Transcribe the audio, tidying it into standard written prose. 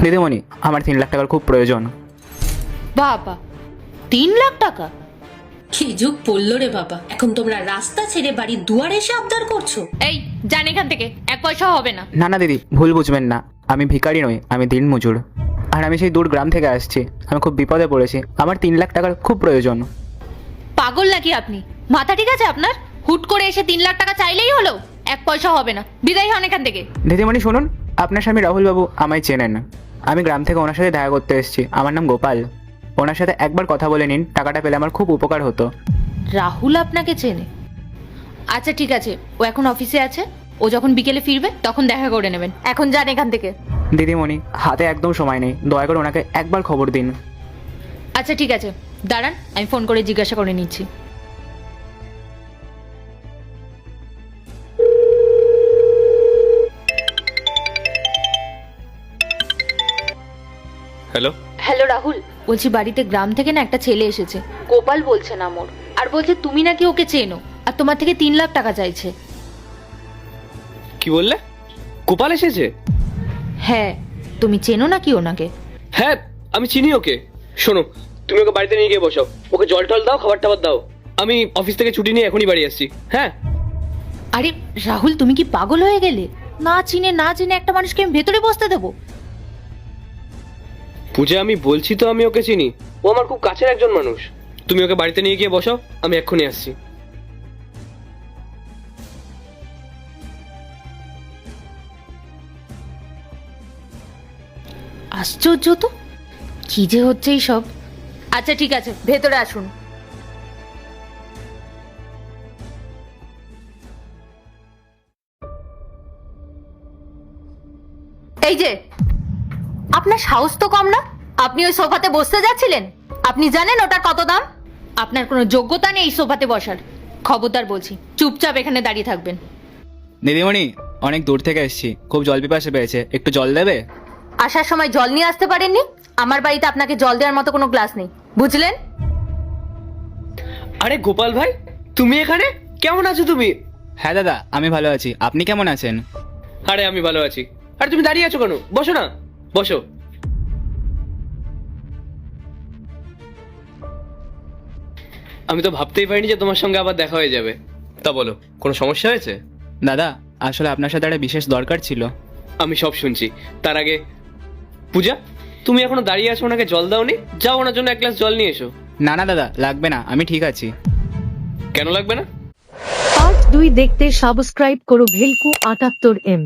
দিদিমণি, আমার 3 লাখ টাকার খুব প্রয়োজন। বাবা, 3 লাখ টাকা? কি যুগ পড়লো রে বাবা, এখন তোমরা রাস্তা ছেড়ে বাড়ির দুয়ারে এসে আবদার করছো? এই জান এখান থেকে, 1 পয়সা হবে না। না না দিদি, ভুল বুঝবেন না, আমি ভিখারি নই, আমি দিনমজুর। আর আমি সেই দূর গ্রাম থেকে আসছি, আমি খুব বিপদে পড়েছি, আমার 3 লাখ টাকার খুব প্রয়োজন। পাগল নাকি আপনি? মাথা ঠিক আছে আপনার? হুট করে এসে 3 লাখ টাকা চাইলেই হলো? 1 পয়সা হবে না, বিদায় হন এখান থেকে। দিদিমণি শুনুন, আপনার স্বামী রাহুল বাবু আমায় চেনেন। আমি গ্রাম থেকে ওনার সাথে দেখা করতে এসেছি, আমার নাম গোপাল। ওনার সাথে একবার কথা বলে নিন, টাকাটা পেলে আমার খুব উপকার হতো। রাহুল আপনাকে চেনে? আচ্ছা ঠিক আছে, ও এখন অফিসে আছে, ও যখন বিকেলে ফিরবে তখন দেখা করে নেবেন। এখন যান এখান থেকে। দিদিমণি, হাতে একদম সময় নেই, দয়া করে ওনাকে একবার খবর দিন। আচ্ছা ঠিক আছে, দাঁড়ান, আমি ফোন করে জিজ্ঞাসা করে নিচ্ছি। হ্যালো। হ্যালো রাহুল, বলছি বাড়িতে গ্রাম থেকে না একটা ছেলে এসেছে, গোপাল বলছে না মোর, আর বলছে তুমি নাকি ওকে চেনো, আর তোমার থেকে 3 লাখ টাকা চাইছে। কি বললে? গোপাল এসেছে? হ্যাঁ, তুমি চেনো নাকি ওনাকে? হ্যাঁ, আমি চিনি ওকে। শোনো, তুমি ওকে বাড়িতে নিয়ে গিয়ে বসো, ওকে জল টল দাও, খাবার টাবার দাও। আমি অফিস থেকে ছুটি নিয়ে এখনই বাড়ি আসছি। হ্যাঁ। আরে রাহুল, তুমি কি পাগল হয়ে গেলে? না চিনে একটা মানুষকে আমি ভেতরে বসতে দেবো? পূজা, আমি বলছি তো আমি ওকে চিনি, ও আমার খুব কাছের একজন মানুষ। তুমি ওকে বাড়িতে নিয়ে গিয়ে বসো, আমি এক্ষুনি আসছি। আশ্চর্য তো, কি যে হচ্ছে এই সব। আচ্ছা ঠিক আছে, ভেতরে আসুন। এই যে, আপনার সাহস তো কম না, আপনি ওই সোফাতে বসতে যাচ্ছিলেন? আপনি জানেন ওটার কত দাম? আপনার কোনো যোগ্যতা নেই এই সোফাতে বসার। খবরদার বলছি, চুপচাপ এখানে দাঁড়িয়ে থাকবেন। দিদিমণি, অনেক দূর থেকে এসেছি, খুব জল পিপাসা পেয়েছে, একটু জল দেবে? আসার সময় জল নিয়ে আসতে পারেননি? আমার বাড়িতে আপনাকে জল দেওয়ার মতো কোনো গ্লাস নেই, বুঝলেন? আরে গোপাল ভাই, তুমি এখানে? কেমন আছো তুমি? হ্যাঁ দাদা, আমি ভালো আছি, আপনি কেমন আছেন? আরে আমি ভালো আছি। আরে তুমি দাঁড়িয়ে আছো কেন? বসো না, বসো। আমি তো ভাবতেই পারিনি যে তোমার সঙ্গে আবার দেখা হয়ে যাবে। তা বলো, কোনো সমস্যা হয়েছে? দাদা, আসলে আপনার সাথে একটা বিশেষ দরকার ছিল। আমি সব শুনছি, তার আগে পূজা, তুমি এখনো দাঁড়িয়ে আছো, ওনাকে জল দাওনি? যাও ওনার জন্য 1 গ্লাস জল নিয়ে এসো। না না দাদা, লাগবে না, আমি ঠিক আছি। কেন লাগবে না? পার্ট 2 দেখতে সাবস্ক্রাইব করো ভেলকু 78M।